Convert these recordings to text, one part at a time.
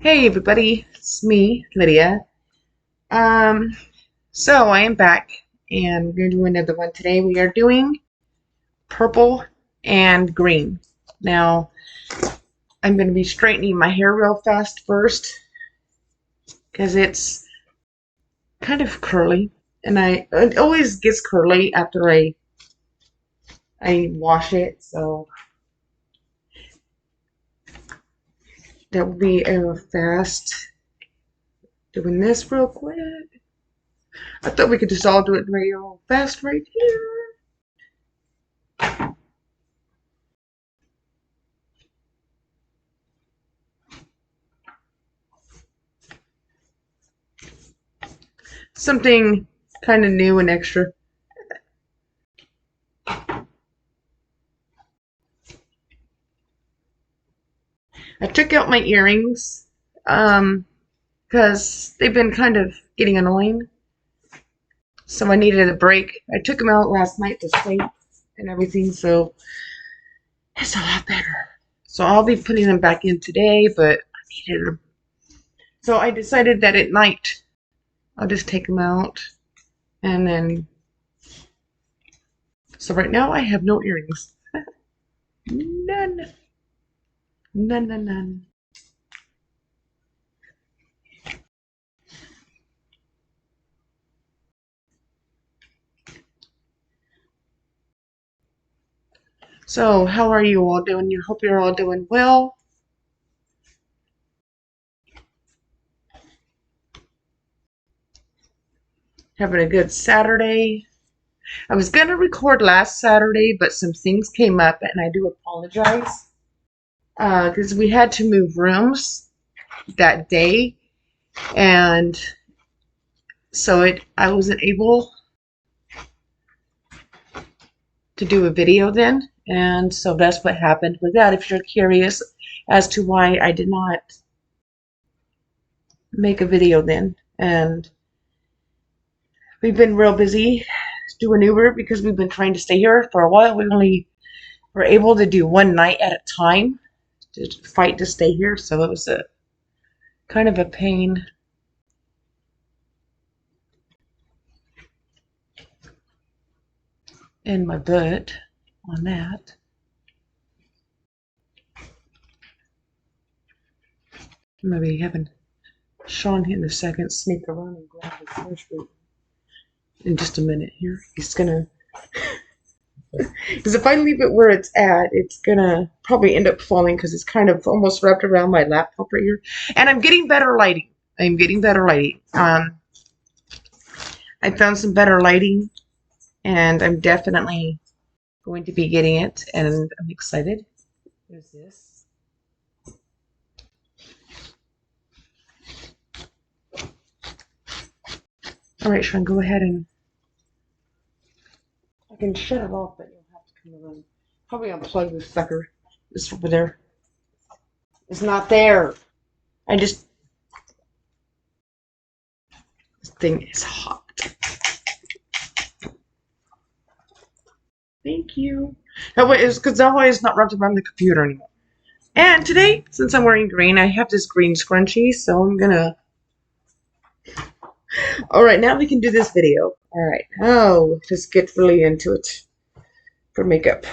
Hey everybody, it's me, Lydia. Um, so I am back and we're going to do another one today. We are doing purple and green. Now, I'm going to be straightening my hair real fast first because it's kind of curly and it always gets curly after I wash it, so that will be a fast doing this real quick. I thought we could just all do it real fast right here. Something kind of new and extra. I took out my earrings because they've been kind of getting annoying. So I needed a break. I took them out last night to sleep and everything, so it's a lot better. So I'll be putting them back in today, but I needed them. So I decided that at night I'll just take them out and then. So right now I have no earrings. None. None. So how are you all doing? I hope you're all doing well. Having a good Saturday. I was going to record last Saturday, but some things came up, and I do apologize. Because we had to move rooms that day, and so I wasn't able to do a video then, and so that's what happened with that. If you're curious as to why I did not make a video then, and we've been real busy doing Uber because we've been trying to stay here for a while. We only were able to do one night at a time to fight to stay here, so it was a kind of a pain. In my butt on that. Maybe having Sean here in a second sneak around and grab his hair straight in just a minute here. He's gonna, because if I leave it where it's at, it's gonna probably end up falling because it's kind of almost wrapped around my laptop right here. And I'm getting better lighting. I found some better lighting, and I'm definitely going to be getting it, and I'm excited. There's this. All right, Sean, go ahead and I can shut it off, but you'll have to come around. Probably unplug this sucker. This over there. It's not there. This thing is hot. Thank you. That way, it's because that way it's not wrapped around the computer anymore. And today, since I'm wearing green, I have this green scrunchie, so I'm gonna. All right, now we can do this video. All right, now let's get really into it for makeup.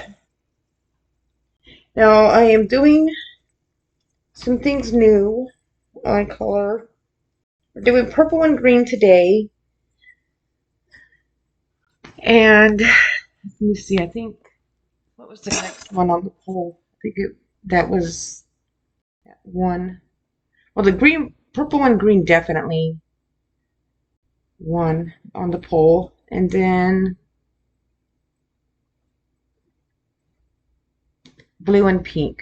Now I am doing some things new on color. We're doing purple and green today. And let me see, I think, what was the next one on the poll? I think that was that one. Well, the green, purple and green definitely won on the poll. And then blue and pink.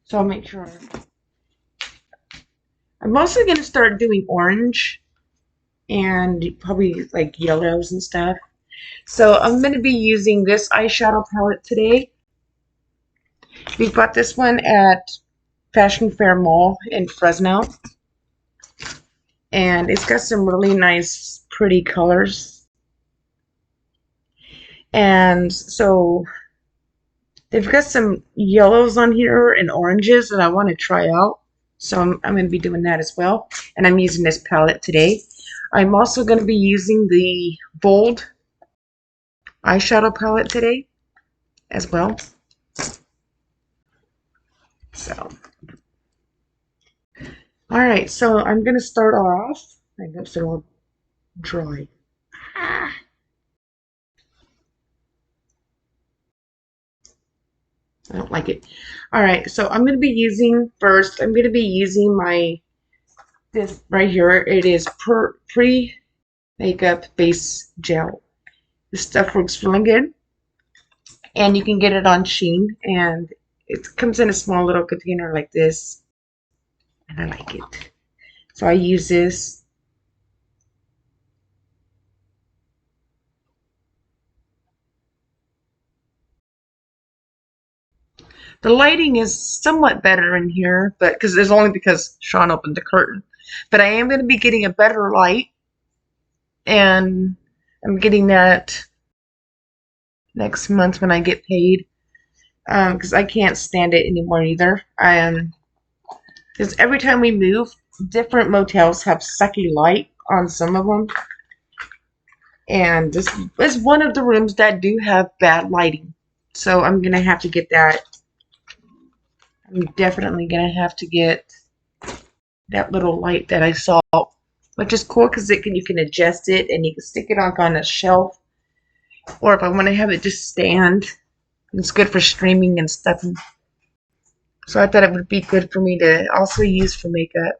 So I'll make sure. I'm also going to start doing orange and probably like yellows and stuff. So I'm going to be using this eyeshadow palette today. We got this one at Fashion Fair Mall in Fresno. And it's got some really nice, pretty colors. And so they've got some yellows on here and oranges that I want to try out. So I'm going to be doing that as well. And I'm using this palette today. I'm also going to be using the Bold eyeshadow palette today as well. So, alright, so I'm going to start off. My lips are all dry. I don't like it. Alright, so I'm going to be using first, I'm going to be using this right here. It is pre-makeup base gel. This stuff works really good. And you can get it on Shein. And it comes in a small little container like this. And I like it. So I use this. The lighting is somewhat better in here, but because Sean opened the curtain. But I am going to be getting a better light, and I'm getting that next month when I get paid, because I can't stand it anymore either. Because every time we move, different motels have sucky light on some of them, and this is one of the rooms that do have bad lighting. So I'm going to have to get that. I'm definitely going to have to get that little light that I saw, which is cool because you can adjust it and you can stick it on a shelf. Or if I want to have it just stand, it's good for streaming and stuff. So I thought it would be good for me to also use for makeup.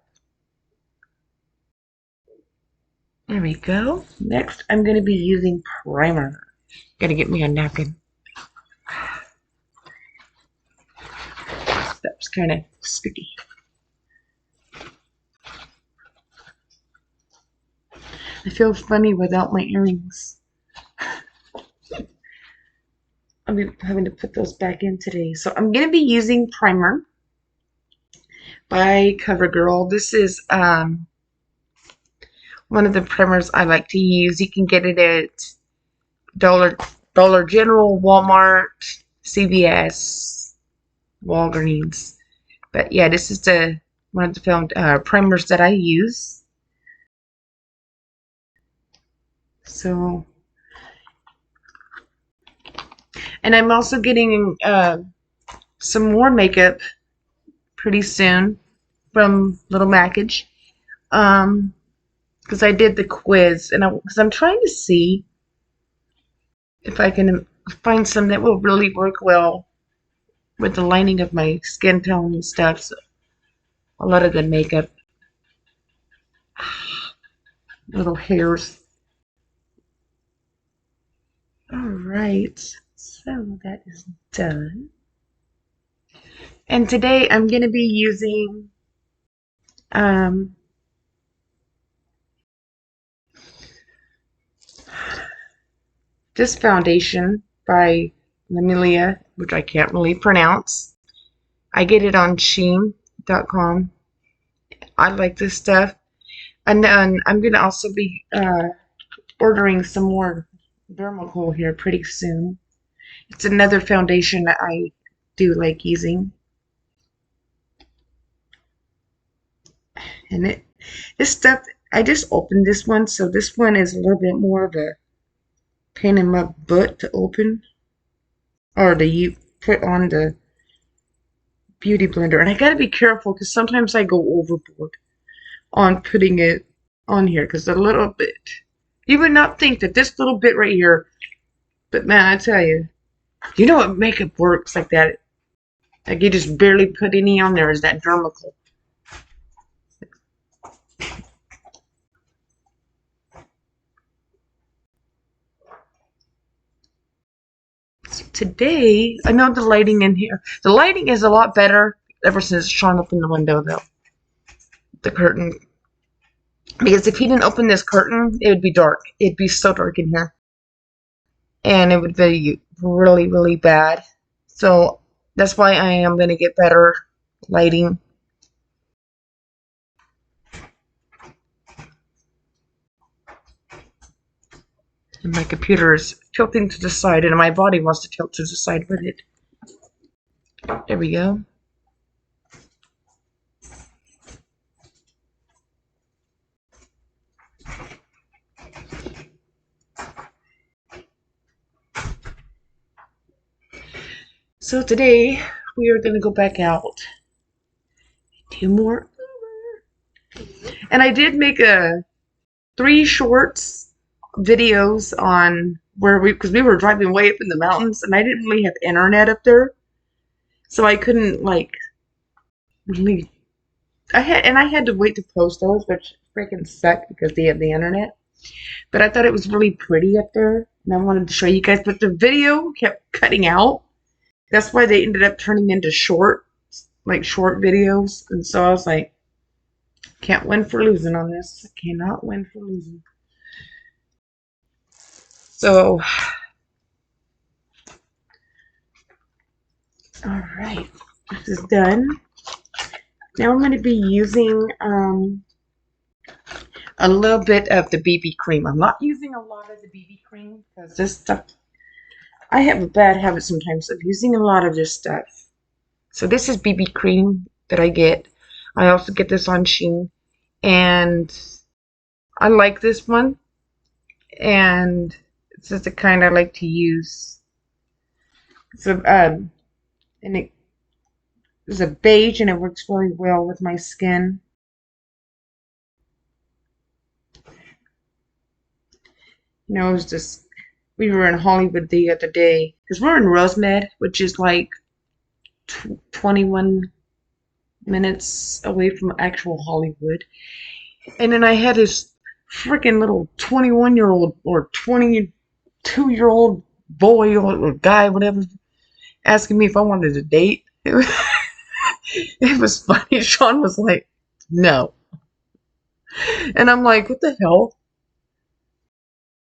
There we go. Next, I'm going to be using primer. Gotta get me a napkin. That's kind of sticky. I feel funny without my earrings. I'm having to put those back in today. So I'm going to be using primer by CoverGirl. This is one of the primers I like to use. You can get it at Dollar General, Walmart, CVS, Walgreens. But yeah, this is one of the primers that I use. So, and I'm also getting some more makeup pretty soon from Little Makiage, because I did the quiz, and because I'm trying to see if I can find some that will really work well with the lining of my skin tone and stuff. So a lot of the makeup, little hairs. Alright, so that is done. And today I'm going to be using this foundation by Lamelia, which I can't really pronounce. I get it on Shein.com. I like this stuff. And then I'm going to also be ordering some more Dermacool here pretty soon. It's another foundation that I do like using. And this stuff, I just opened this one, so this one is a little bit more of a pain in my butt to open. Or to put on the beauty blender. And I gotta be careful because sometimes I go overboard on putting it on here, because a little bit, you would not think that this little bit right here, but man, I tell you, you know what makeup works like that? Like you just barely put any on there, is that Dermacool. So today, I know the lighting in here, the lighting is a lot better ever since Sean opened the window though. The curtain. Because if he didn't open this curtain, it would be dark. It'd be so dark in here. And it would be really, really bad. So that's why I am going to get better lighting. And my computer is tilting to the side, and my body wants to tilt to the side with it. There we go. So today we are going to go back out, do more, and I did make 3 shorts videos on where because we were driving way up in the mountains, and I didn't really have internet up there, so I couldn't like really. I had to wait to post those, which freaking sucked because they have the internet. But I thought it was really pretty up there, and I wanted to show you guys. But the video kept cutting out. That's why they ended up turning into short videos. And so I was like, can't win for losing on this. I cannot win for losing. So, all right, this is done. Now I'm going to be using a little bit of the BB cream. I'm not using a lot of the BB cream because this stuff, I have a bad habit sometimes of using a lot of this stuff. So this is BB cream that I get. I also get this on Shein, and I like this one, and it's just the kind I like to use. So and it is a beige, and it works really well with my skin. You know, it was just, we were in Hollywood the other day because we're in Rosemed, which is like 21 minutes away from actual Hollywood. And then I had this freaking little 21-year-old or 22-year-old boy or guy, whatever, asking me if I wanted to date. It was funny. Sean was like, no. And I'm like, what the hell?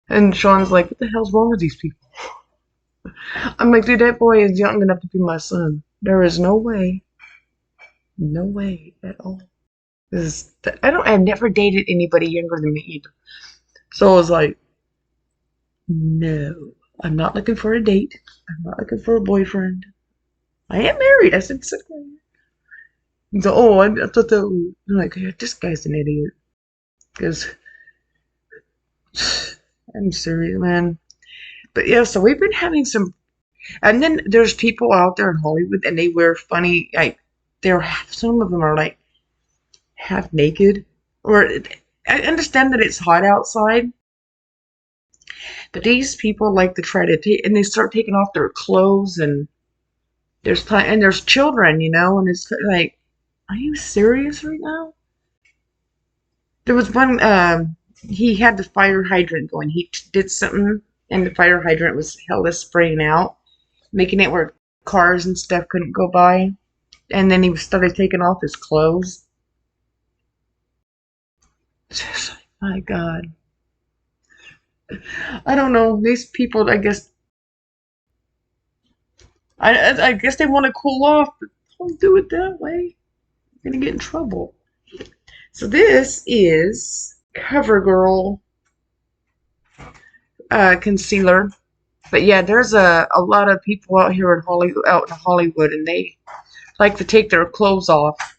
And Sean's like, what the hell's wrong with these people? I'm like, dude, that boy is young enough to be my son. There is no way. No way at all. I've never dated anybody younger than me either. So I was like, no, I'm not looking for a date. I'm not looking for a boyfriend. I am married. I said, so, oh, I thought that was, I'm like, yeah, this guy's an idiot. Because I'm serious, man. But yeah, so we've been having some, and then there's people out there in Hollywood, and they wear funny, like, some of them are like half naked. Or I understand that it's hot outside, but these people like to try to take, and they start taking off their clothes, and there's children, you know, and it's like, are you serious right now? There was one, he had the fire hydrant going. He did something, and the fire hydrant was hella spraying out, making it where cars and stuff couldn't go by. And then he started taking off his clothes. Just like, my God. I don't know. These people, I guess they want to cool off, but don't do it that way. You're gonna get in trouble. So this is CoverGirl concealer. But yeah, there's a lot of people out here in Hollywood, and they like to take their clothes off.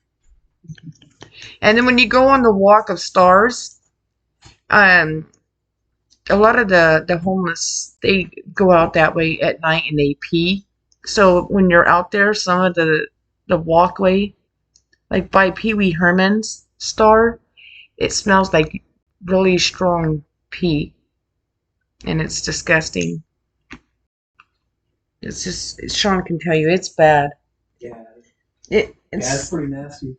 And then when you go on the Walk of Stars, a lot of the homeless, they go out that way at night and they pee. So when you're out there, some of the walkway, like by Pee Wee Herman's star, it smells like really strong pee, and it's disgusting. It's just, Sean can tell you, it's bad. Yeah. It's pretty nasty.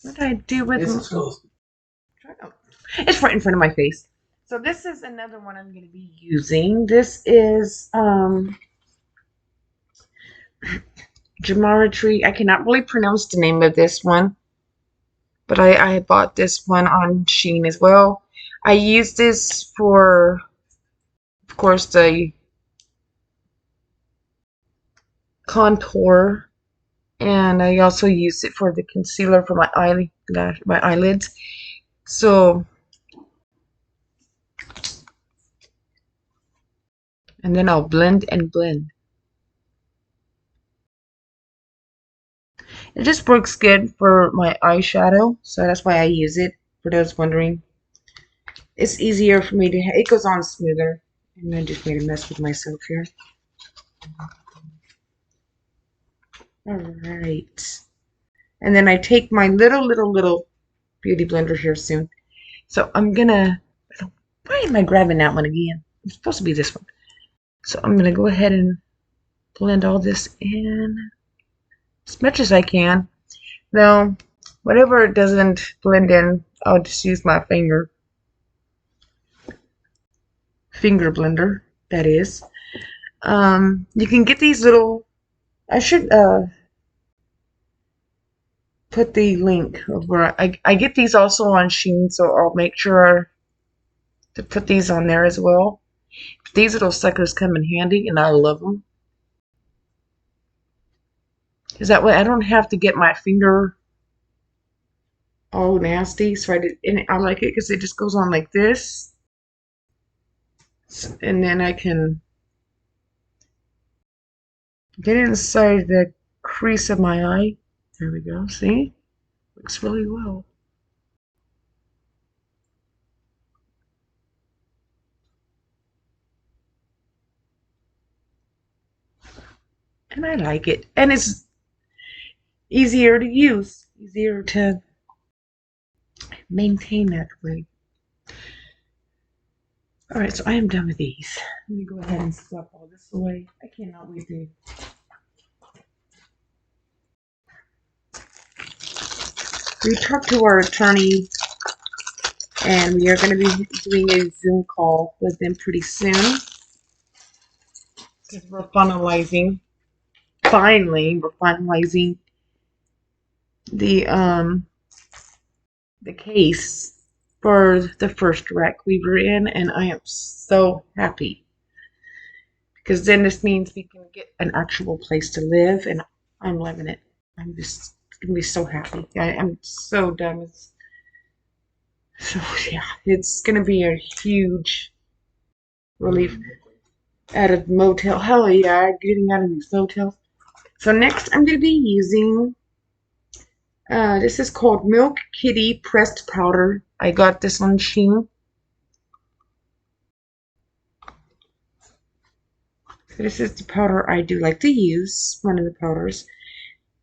What did I do with It's It's right in front of my face. So this is another one I'm going to be using. This is Geometry. I cannot really pronounce the name of this one, but I bought this one on Shein as well. I use this for, of course, the contour, and I also use it for the concealer for my eyelids. So, and then I'll blend and blend. It just works good for my eyeshadow, so that's why I use it, for those wondering. It's easier for me to, it goes on smoother. And I just made a mess with myself here. Alright. And then I take my little beauty blender here soon. So I'm gonna, why am I grabbing that one again? It's supposed to be this one. So I'm gonna go ahead and blend all this in as much as I can. Now, whatever it doesn't blend in, I'll just use my finger blender, that is. You can get these little, I should put the link of where I get these also on Shein, so I'll make sure to put these on there as well. These little suckers come in handy, and I love them. Because that way I don't have to get my finger all nasty. So I like it because it just goes on like this. And then I can get inside the crease of my eye. There we go. See? Looks really well. And I like it. And it's easier to use. Easier to maintain that way. Alright, so I am done with these. Let me go ahead and swap all this away. I cannot wait to. We talked to our attorney, and we are going to be doing a Zoom call with them pretty soon. Because we're finalizing, finally, we're finalizing the case for the first wreck we were in, and I am so happy. Because then this means we can get an actual place to live, and I'm loving it. I'm just going to be so happy. I'm so done with. So yeah, it's going to be a huge relief out of motel. Hell yeah, getting out of these motels. So next I'm going to be using, this is called Milk Kitty Pressed Powder. I got this on Shein. So this is the powder I do like to use, one of the powders.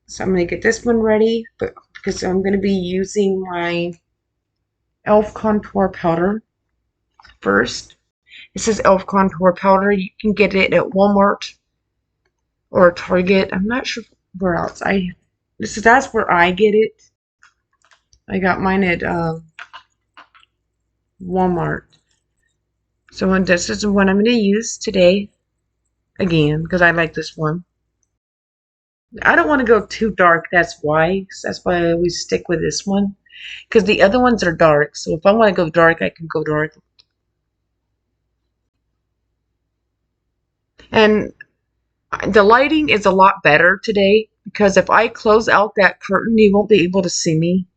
So I'm going to get this one ready, but because I'm going to be using my e.l.f. contour powder first. This is e.l.f. contour powder. You can get it at Walmart or Target. I'm not sure where else. That's where I get it. I got mine at Walmart. So this is the one I'm going to use today again because I like this one. I don't want to go too dark. That's why. That's why I always stick with this one. Because the other ones are dark. So if I want to go dark, I can go dark. And the lighting is a lot better today. Because if I close out that curtain, you won't be able to see me.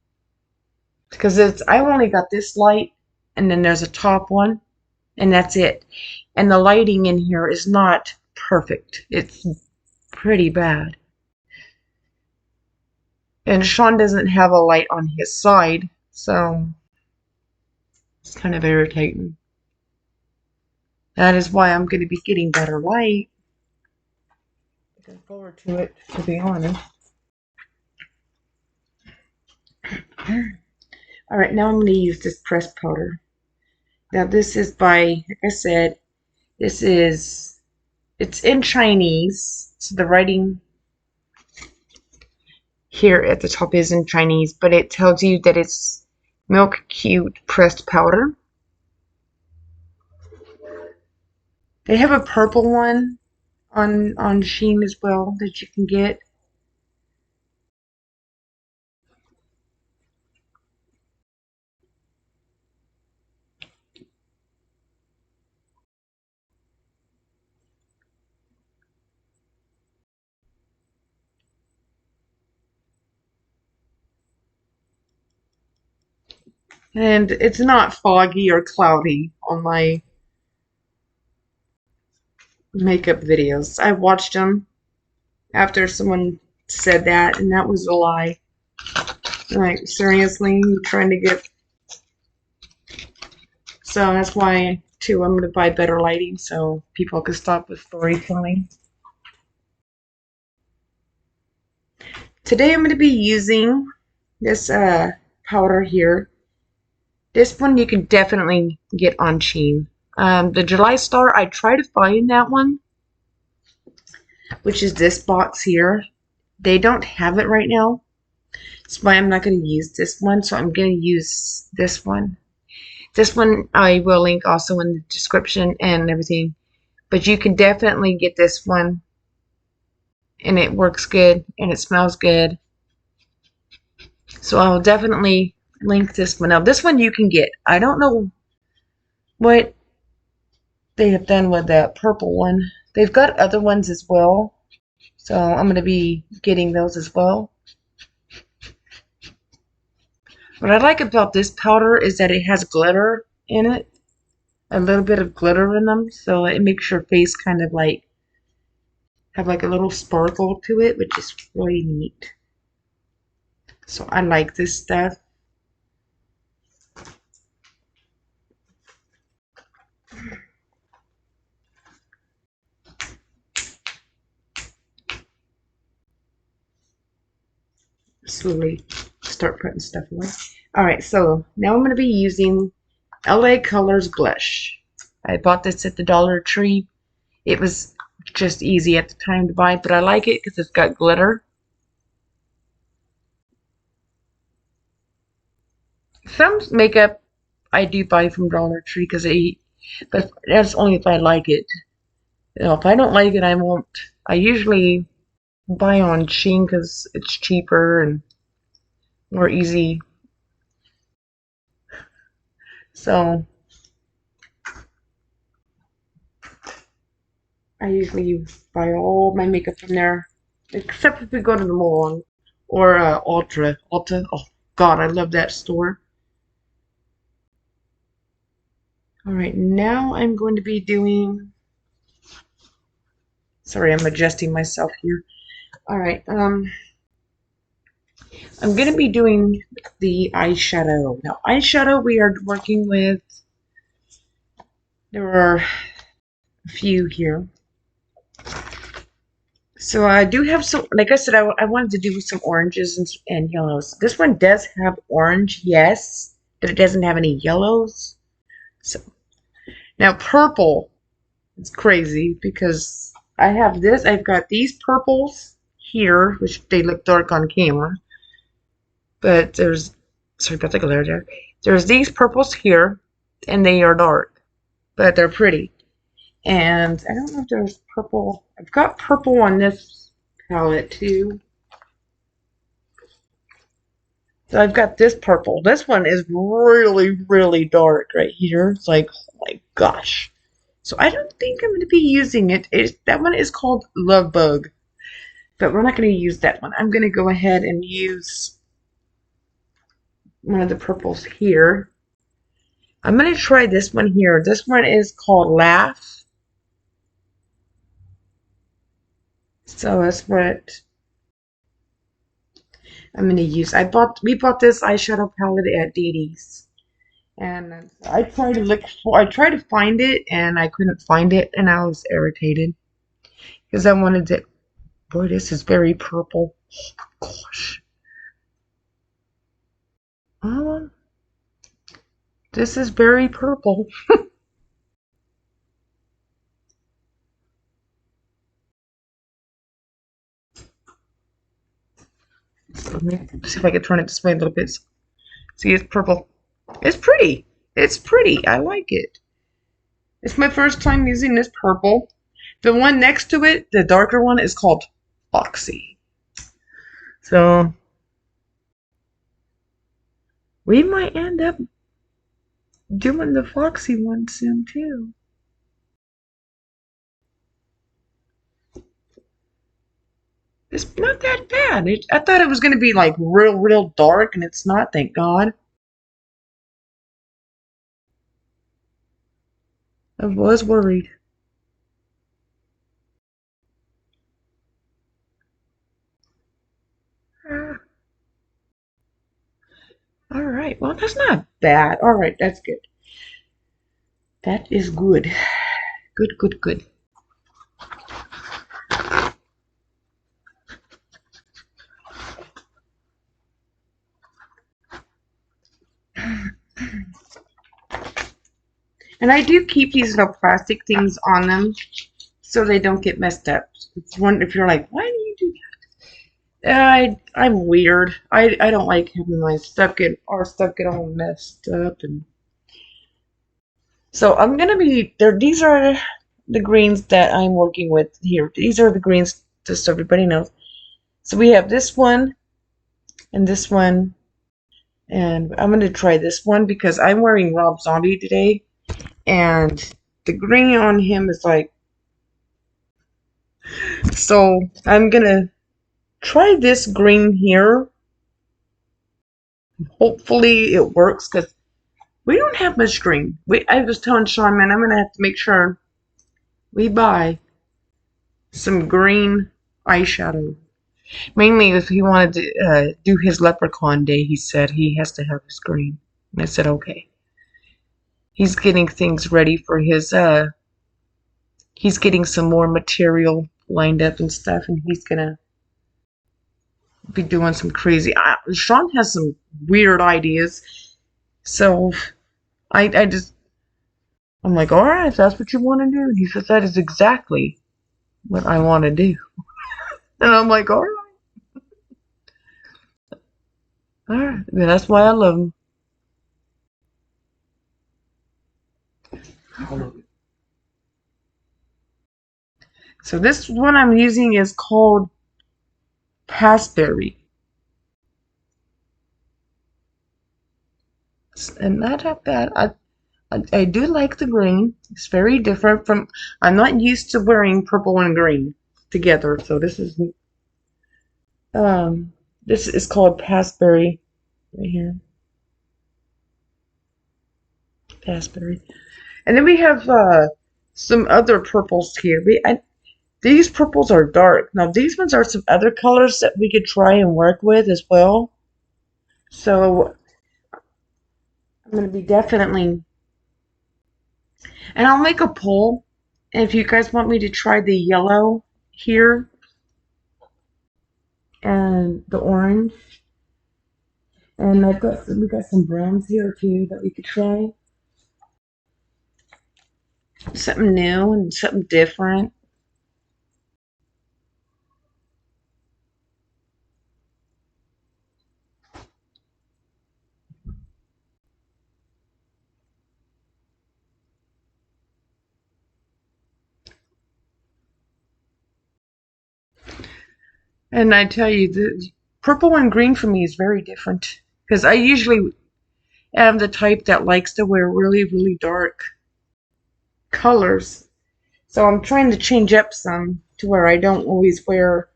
Because I've only got this light. And then there's a top one. And that's it. And the lighting in here is not perfect. It's pretty bad. And Sean doesn't have a light on his side, so it's kind of irritating. That is why I'm going to be getting better light. Looking forward to it, to be honest. Alright, now I'm going to use this pressed powder. Now this is by, like I said, it's in Chinese, so the writing here at the top is in Chinese, but it tells you that it's Milk Cute pressed powder. They have a purple one on Shein as well that you can get. And it's not foggy or cloudy on my makeup videos. I watched them after someone said that, and that was a lie. Like, seriously, you trying to get. So that's why, too, I'm going to buy better lighting so people can stop with storytelling. Today I'm going to be using this powder here. This one you can definitely get on Shein. The July Star, I tried to find that one, which is this box here. They don't have it right now. That's why I'm not going to use this one. So I'm going to use this one. This one I will link also in the description and everything. But you can definitely get this one. And it works good. And it smells good. So I'll definitely link this one. Now this one you can get. I don't know what they have done with that purple one. They've got other ones as well. So I'm going to be getting those as well. What I like about this powder is that it has glitter in it. A little bit of glitter in them. So it makes your face kind of like have like a little sparkle to it, which is really neat. So I like this stuff. Slowly start putting stuff away. Alright, so now I'm going to be using LA Colors Blush. I bought this at the Dollar Tree. It was just easy at the time to buy, but I like it because it's got glitter. Some makeup I do buy from Dollar Tree but that's only if I like it. You know, if I don't like it, I won't. I usually buy on Shein because it's cheaper and more easy. So I usually buy all my makeup from there, except if we go to the mall or Ulta. Oh God, I love that store. All right, now I'm going to be doing. Sorry, I'm adjusting myself here. All right, I'm going to be doing the eyeshadow. Now, eyeshadow we are working with. There are a few here. So I do have some, like I said, I wanted to do some oranges and yellows. This one does have orange, yes, but it doesn't have any yellows. So now purple is crazy because I have this. I've got these purples here, which they look dark on camera. But there's, sorry about the glare there. There's these purples here, and they are dark, but they're pretty. And I don't know if there's purple. I've got purple on this palette too. So I've got this purple. This one is really, really dark right here. It's like, oh my gosh. So I don't think I'm going to be using it. That one is called Love Bug. But we're not going to use that one. I'm going to go ahead and use one of the purples here. I'm going to try this one here. This one is called Laugh. So that's what I'm going to use. We bought this eyeshadow palette at DD's. And I tried to find it and I couldn't find it and I was irritated. Because I wanted to, boy, this is very purple. Oh, gosh. This is very purple. Let me see if I can turn it this way a little bit. See, it's purple. It's pretty. It's pretty. I like it. It's my first time using this purple. The one next to it, the darker one, is called Foxy. So we might end up doing the Foxy one soon too. It's not that bad. I thought it was going to be like real dark, and it's not, thank God. I was worried. All right, well, that's not bad. All right, that's good. That is good. Good. And I do keep these little plastic things on them so they don't get messed up. It's one if you're like, why do you do that? I'm weird. I don't like having my our stuff get all messed up. And so I'm gonna be there. These are the greens that I'm working with here. These are the greens, just so everybody knows. So we have this one and this one, and I'm gonna try this one because I'm wearing Rob Zombie today, and the green on him is like. So I'm gonna try this green here. Hopefully it works because we don't have much green. I was telling Sean, man, I'm gonna have to make sure we buy some green eyeshadow. Mainly if he wanted to do his leprechaun day, he said he has to have his green. And I said, okay. He's getting things ready for his, he's getting some more material lined up and stuff, and he's gonna be doing some crazy. Sean has some weird ideas, so I'm like, all right, if that's what you want to do. And he says that is exactly what I want to do, and I'm like, all right. Yeah, that's why I love him. So this one I'm using is called Raspberry. And not bad. I do like the green. It's very different from. I'm not used to wearing purple and green together, so this is called Raspberry right here. Raspberry, and then we have some other purples here. These purples are dark. Now these ones are some other colors that we could try and work with as well. So I'm gonna be definitely. And I'll make a poll. And if you guys want me to try the yellow here and the orange, and we got some browns here too that we could try. Something new and something different. And I tell you, the purple and green for me is very different because I usually am the type that likes to wear really, really dark colors. So I'm trying to change up some to where I don't always wear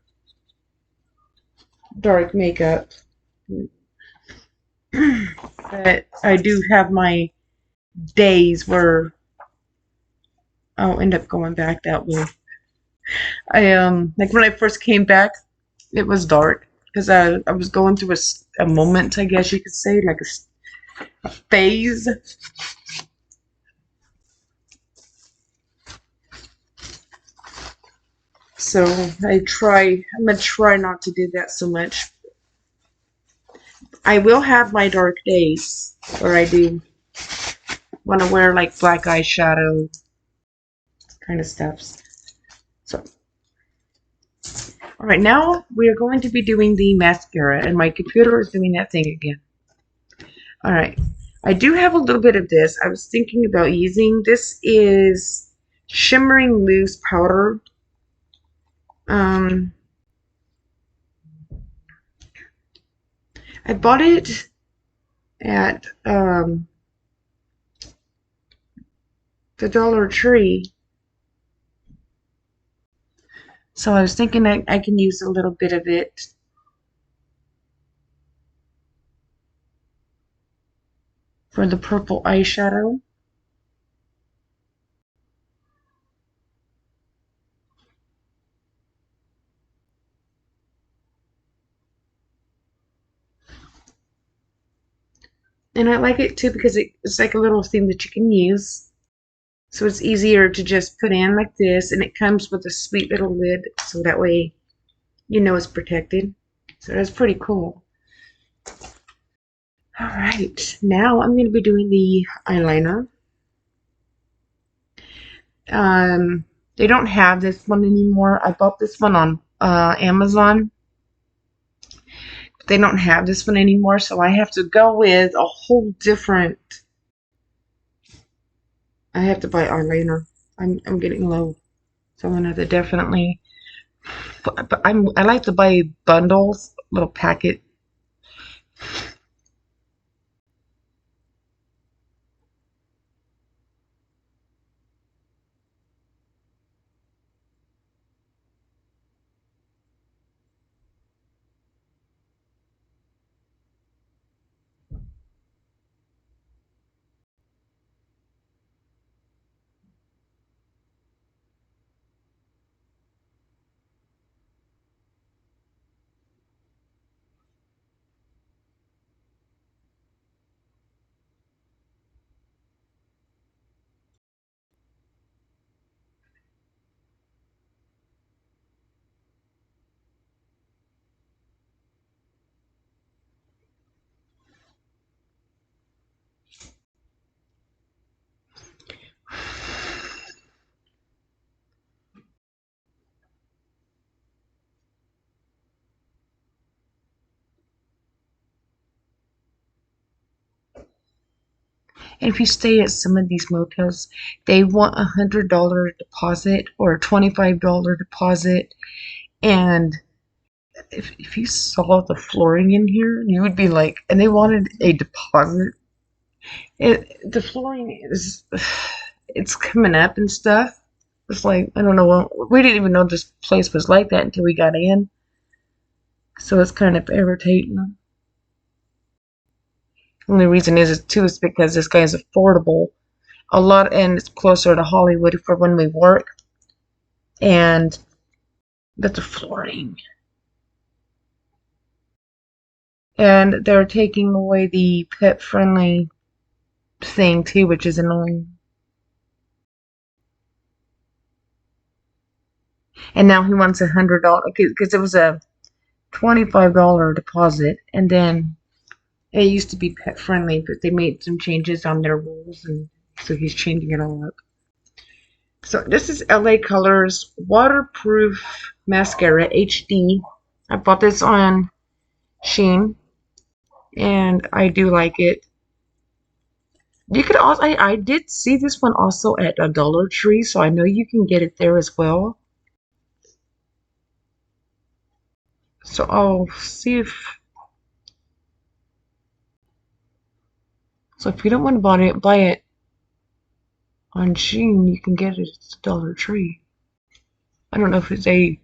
dark makeup. But I do have my days where I'll end up going back that way. Like when I first came back, it was dark because I was going through a moment, I guess you could say, like a phase. So I'm gonna try not to do that so much. I will have my dark days where I do want to wear like black eyeshadow kind of stuff. So, all right, now we are going to be doing the mascara, and my computer is doing that thing again. All right, I do have a little bit of this. I was thinking about using this is shimmering loose powder. I bought it at the Dollar Tree. So I was thinking I can use a little bit of it. For the purple eyeshadow. And I like it too because it's like a little thing that you can use. So it's easier to just put in like this, and it comes with a sweet little lid, so that way you know it's protected. So that's pretty cool. Alright, now I'm going to be doing the eyeliner. They don't have this one anymore. I bought this one on Amazon. They don't have this one anymore, so I have to go with a whole different. I have to buy eyeliner. I'm getting low, so I'm gonna have to definitely. But I like to buy bundles, little packet. And if you stay at some of these motels, they want $100 deposit or a $25 deposit. And if you saw the flooring in here, you would be like, and they wanted a deposit. The flooring is, it's coming up and stuff. It's like, I don't know, we didn't even know this place was like that until we got in. So it's kind of irritating. Only reason is because this guy is affordable. A lot, and it's closer to Hollywood for when we work. And but the flooring. And they're taking away the pet friendly thing too, which is annoying. And now he wants $100 because it was a $25 deposit, and then it used to be pet friendly, but they made some changes on their rules, and so he's changing it all up. So this is LA Colors Waterproof Mascara HD. I bought this on Shein, and I do like it. You could also, I did see this one also at a Dollar Tree, so I know you can get it there as well. So I'll see if, so if you don't want to buy it on Shein, you can get it at the Dollar Tree. I don't know if they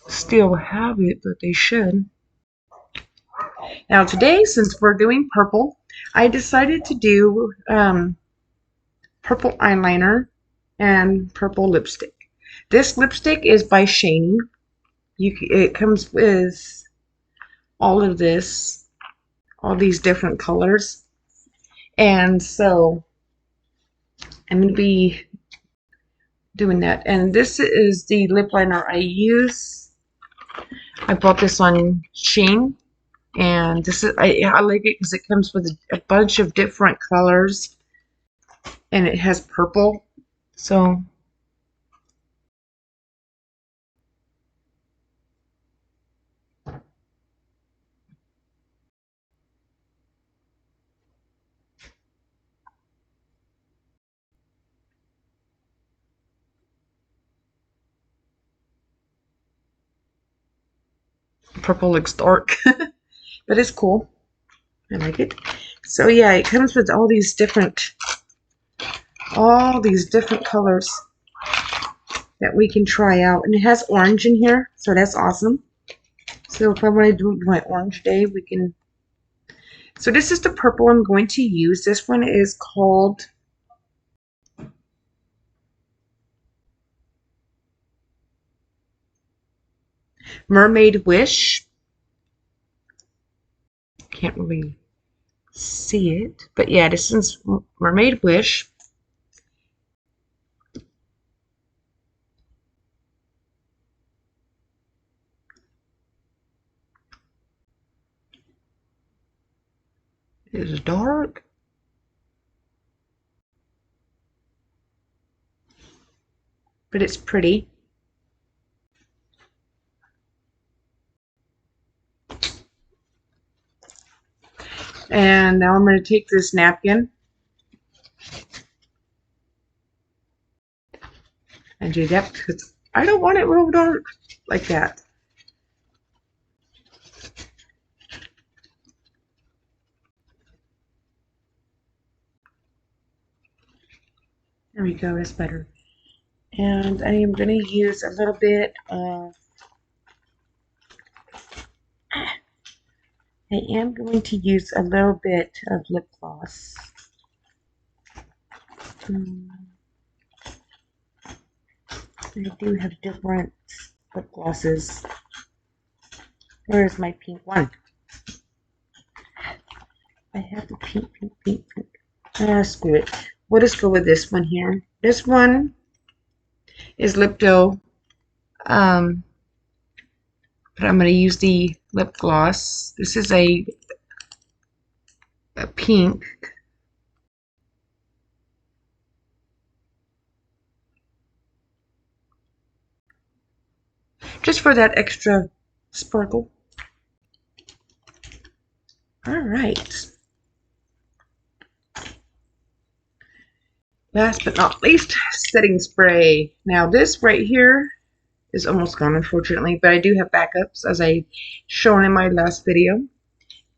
still have it, but they should. Now today, since we're doing purple, I decided to do purple eyeliner and purple lipstick. This lipstick is by Shany. It comes with all of this, all these different colors. And so I'm going to be doing that. And this is the lip liner I use. I bought this on Shein. And this is I like it because it comes with a bunch of different colors. And it has purple. So purple looks dark. But it's cool. I like it. So yeah, it comes with all these different colors that we can try out. And it has orange in here, so that's awesome. So if I want to do my orange day, we can. So this is the purple I'm going to use. This one is called Mermaid Wish. Can't really see it, but yeah, this is Mermaid Wish. It is dark. but it's pretty. And now I'm going to take this napkin and do that because I don't want it real dark like that. There we go, that's better. And I am going to use a little bit of, I am going to use a little bit of lip gloss. I do have different lip glosses. Where's my pink one? I have the pink. Screw it. We'll just go with this one here. This one is Lip Dough. But I'm going to use the lip gloss. This is a pink. Just for that extra sparkle. Alright. Last but not least, setting spray. Now this right here is almost gone, unfortunately, but I do have backups as I shown in my last video.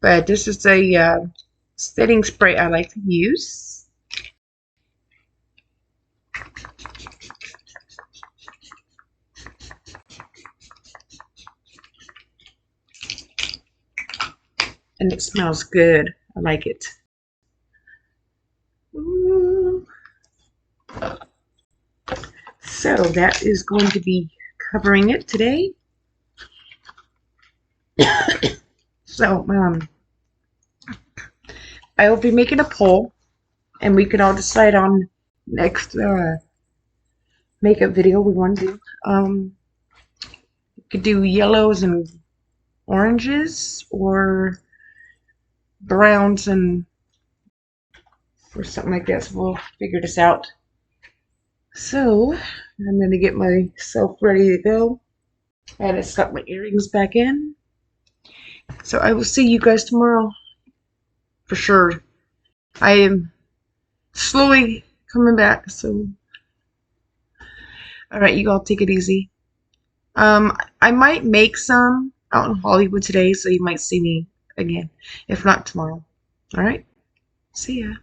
But this is a setting spray I like to use. And it smells good. I like it. Ooh. So that is going to be covering it today. So I will be making a poll, and we can all decide on next makeup video we want to do. We could do yellows and oranges, or browns and or something like that. So we'll figure this out. So I'm going to get myself ready to go. I had to stuck my earrings back in. So I will see you guys tomorrow for sure. I am slowly coming back, so alright, you all take it easy. I might make some out in Hollywood today, so you might see me again. If not, tomorrow. Alright? See ya.